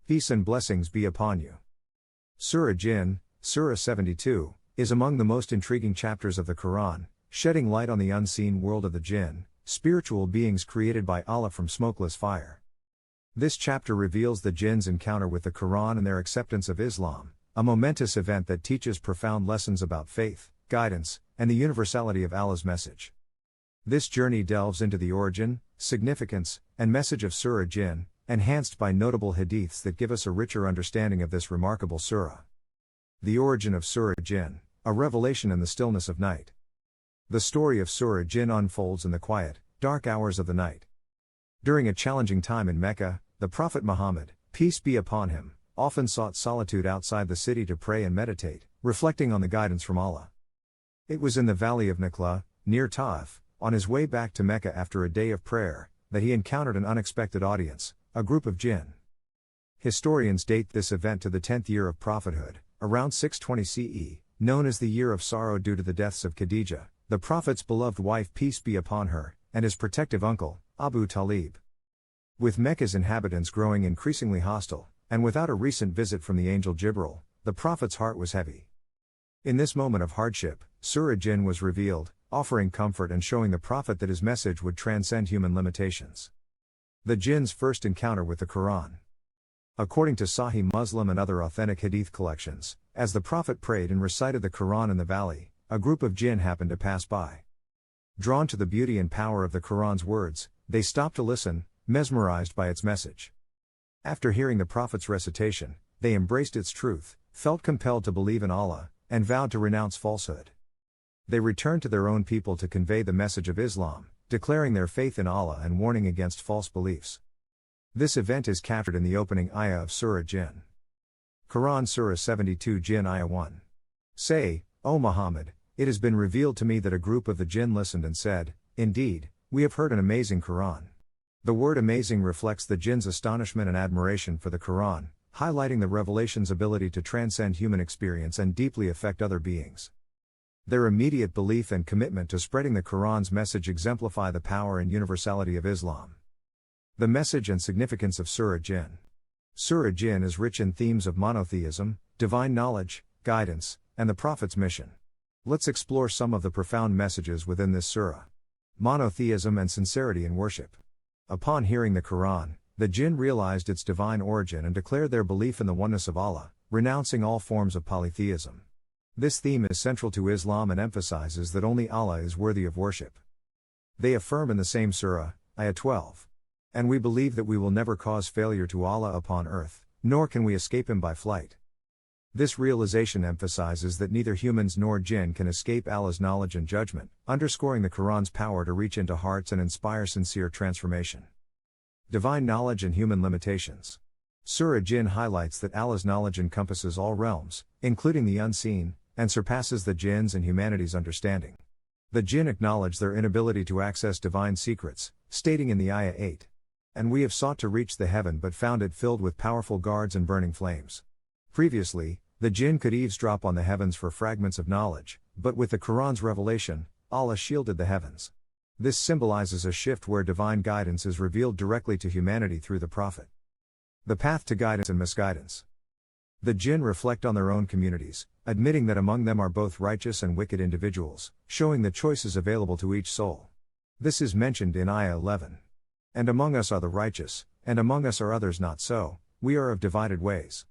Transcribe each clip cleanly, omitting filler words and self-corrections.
Peace and blessings be upon you. Surah Jinn, Surah 72, is among the most intriguing chapters of the Quran, shedding light on the unseen world of the jinn, spiritual beings created by Allah from smokeless fire. This chapter reveals the jinn's encounter with the Quran and their acceptance of Islam, a momentous event that teaches profound lessons about faith, guidance, and the universality of Allah's message. This journey delves into the origin, significance, and message of Surah Jinn, enhanced by notable hadiths that give us a richer understanding of this remarkable surah. The origin of Surah Jinn, a revelation in the stillness of night. The story of Surah Jinn unfolds in the quiet, dark hours of the night. During a challenging time in Mecca, the Prophet Muhammad, peace be upon him, often sought solitude outside the city to pray and meditate, reflecting on the guidance from Allah. It was in the valley of Nakhla, near Ta'if, on his way back to Mecca after a day of prayer, that he encountered an unexpected audience, a group of jinn. Historians date this event to the 10th year of prophethood, around 620 CE, known as the year of sorrow due to the deaths of Khadijah, the Prophet's beloved wife peace be upon her, and his protective uncle, Abu Talib. With Mecca's inhabitants growing increasingly hostile, and without a recent visit from the angel Jibril, the Prophet's heart was heavy. In this moment of hardship, Surah Jinn was revealed, offering comfort and showing the Prophet that his message would transcend human limitations. The jinn's first encounter with the Quran. According to Sahih Muslim and other authentic hadith collections, as the Prophet prayed and recited the Quran in the valley, a group of jinn happened to pass by. Drawn to the beauty and power of the Quran's words, they stopped to listen, mesmerized by its message. After hearing the Prophet's recitation, they embraced its truth, felt compelled to believe in Allah, and vowed to renounce falsehood. They returned to their own people to convey the message of Islam, declaring their faith in Allah and warning against false beliefs. This event is captured in the opening ayah of Surah Jinn. Quran Surah 72 Jinn Ayah 1. Say, O Muhammad, it has been revealed to me that a group of the jinn listened and said, indeed, we have heard an amazing Quran. The word amazing reflects the jinn's astonishment and admiration for the Quran, highlighting the revelation's ability to transcend human experience and deeply affect other beings. Their immediate belief and commitment to spreading the Quran's message exemplify the power and universality of Islam. The message and significance of Surah Jinn. Surah Jinn is rich in themes of monotheism, divine knowledge, guidance, and the Prophet's mission. Let's explore some of the profound messages within this surah. Monotheism and sincerity in worship. Upon hearing the Quran, the jinn realized its divine origin and declared their belief in the oneness of Allah, renouncing all forms of polytheism. This theme is central to Islam and emphasizes that only Allah is worthy of worship. They affirm in the same surah, ayah 12. And we believe that we will never cause failure to Allah upon earth, nor can we escape Him by flight. This realization emphasizes that neither humans nor jinn can escape Allah's knowledge and judgment, underscoring the Quran's power to reach into hearts and inspire sincere transformation. Divine knowledge and human limitations. Surah Jinn highlights that Allah's knowledge encompasses all realms, including the unseen, and surpasses the jinn's and humanity's understanding. The jinn acknowledge their inability to access divine secrets, stating in the ayah 8. And we have sought to reach the heaven but found it filled with powerful guards and burning flames. Previously, the jinn could eavesdrop on the heavens for fragments of knowledge, but with the Quran's revelation, Allah shielded the heavens. This symbolizes a shift where divine guidance is revealed directly to humanity through the Prophet. The path to guidance and misguidance. The jinn reflect on their own communities, admitting that among them are both righteous and wicked individuals, showing the choices available to each soul. This is mentioned in ayah 11. And among us are the righteous, and among us are others not so, we are of divided ways.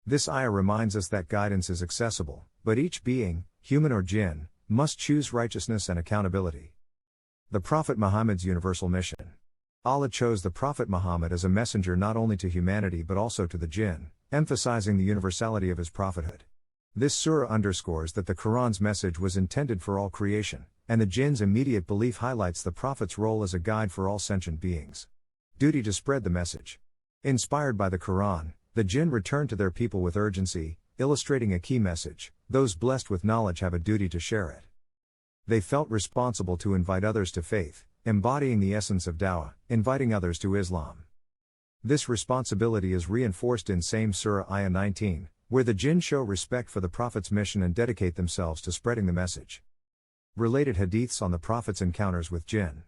This ayah reminds us that guidance is accessible, but each being, human or jinn, must choose righteousness and accountability. The Prophet Muhammad's universal mission. Allah chose the Prophet Muhammad as a messenger not only to humanity but also to the jinn, emphasizing the universality of his prophethood. This surah underscores that the Quran's message was intended for all creation, and the jinn's immediate belief highlights the Prophet's role as a guide for all sentient beings. Duty to spread the message. Inspired by the Quran, the jinn returned to their people with urgency, illustrating a key message: those blessed with knowledge have a duty to share it. They felt responsible to invite others to faith, embodying the essence of dawah, inviting others to Islam. This responsibility is reinforced in same surah ayah 19, where the jinn show respect for the Prophet's mission and dedicate themselves to spreading the message. Related hadiths on the Prophet's encounters with jinn.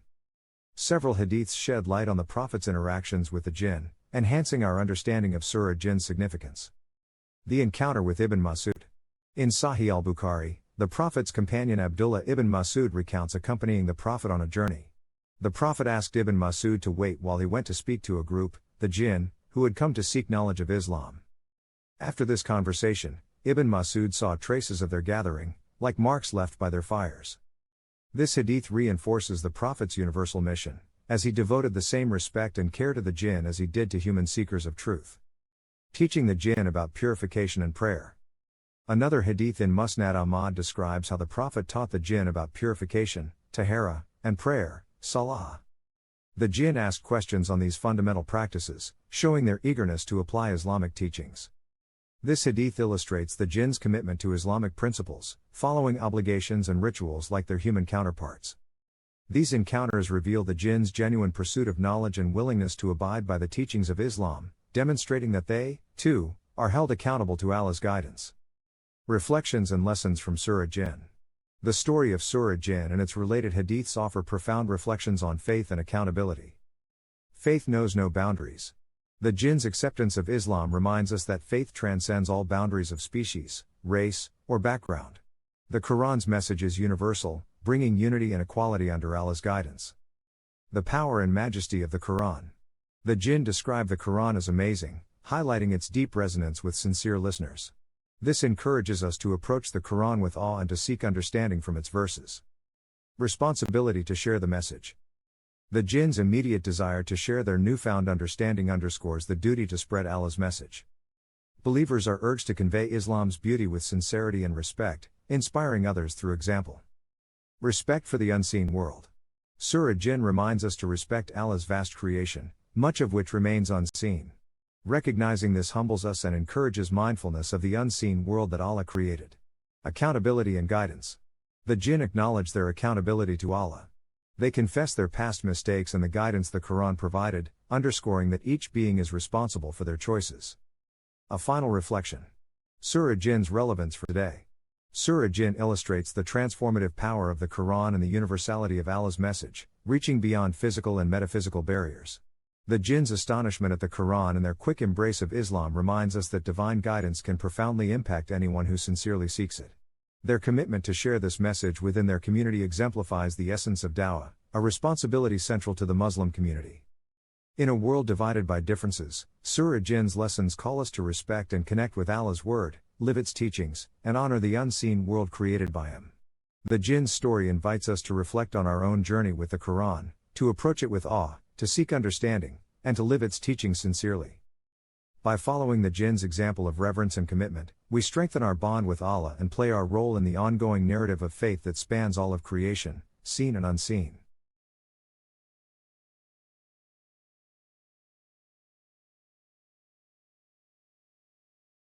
Several hadiths shed light on the Prophet's interactions with the jinn, enhancing our understanding of Surah Jinn's significance. The encounter with Ibn Masud. In Sahih al-Bukhari, the Prophet's companion Abdullah ibn Masud recounts accompanying the Prophet on a journey. The Prophet asked Ibn Masud to wait while he went to speak to a group, the jinn, who had come to seek knowledge of Islam. After this conversation, Ibn Masud saw traces of their gathering, like marks left by their fires. This hadith reinforces the Prophet's universal mission, as he devoted the same respect and care to the jinn as he did to human seekers of truth. Teaching the jinn about purification and prayer. Another hadith in Musnad Ahmad describes how the Prophet taught the jinn about purification, tahara, and prayer, salah. The jinn asked questions on these fundamental practices, showing their eagerness to apply Islamic teachings. This hadith illustrates the jinn's commitment to Islamic principles, following obligations and rituals like their human counterparts. These encounters reveal the jinn's genuine pursuit of knowledge and willingness to abide by the teachings of Islam, demonstrating that they, too, are held accountable to Allah's guidance. Reflections and lessons from Surah Jinn. The story of Surah Jinn and its related hadiths offer profound reflections on faith and accountability. Faith knows no boundaries. The jinn's acceptance of Islam reminds us that faith transcends all boundaries of species, race, or background. The Quran's message is universal, bringing unity and equality under Allah's guidance. The power and majesty of the Quran. The jinn describe the Quran as amazing, highlighting its deep resonance with sincere listeners. This encourages us to approach the Quran with awe and to seek understanding from its verses. Responsibility to share the message. The jinn's immediate desire to share their newfound understanding underscores the duty to spread Allah's message. Believers are urged to convey Islam's beauty with sincerity and respect, inspiring others through example. Respect for the unseen world. Surah Jinn reminds us to respect Allah's vast creation, much of which remains unseen. Recognizing this humbles us and encourages mindfulness of the unseen world that Allah created. Accountability and guidance. The jinn acknowledge their accountability to Allah. They confess their past mistakes and the guidance the Quran provided, underscoring that each being is responsible for their choices. A final reflection. Surah Jinn's relevance for today. Surah Jinn illustrates the transformative power of the Quran and the universality of Allah's message, reaching beyond physical and metaphysical barriers. The jinn's astonishment at the Quran and their quick embrace of Islam reminds us that divine guidance can profoundly impact anyone who sincerely seeks it. Their commitment to share this message within their community exemplifies the essence of dawah, a responsibility central to the Muslim community. In a world divided by differences, Surah Jinn's lessons call us to respect and connect with Allah's word, live its teachings, and honor the unseen world created by Him. The jinn's story invites us to reflect on our own journey with the Quran, to approach it with awe, to seek understanding, and to live its teachings sincerely. By following the jinn's example of reverence and commitment, we strengthen our bond with Allah and play our role in the ongoing narrative of faith that spans all of creation, seen and unseen.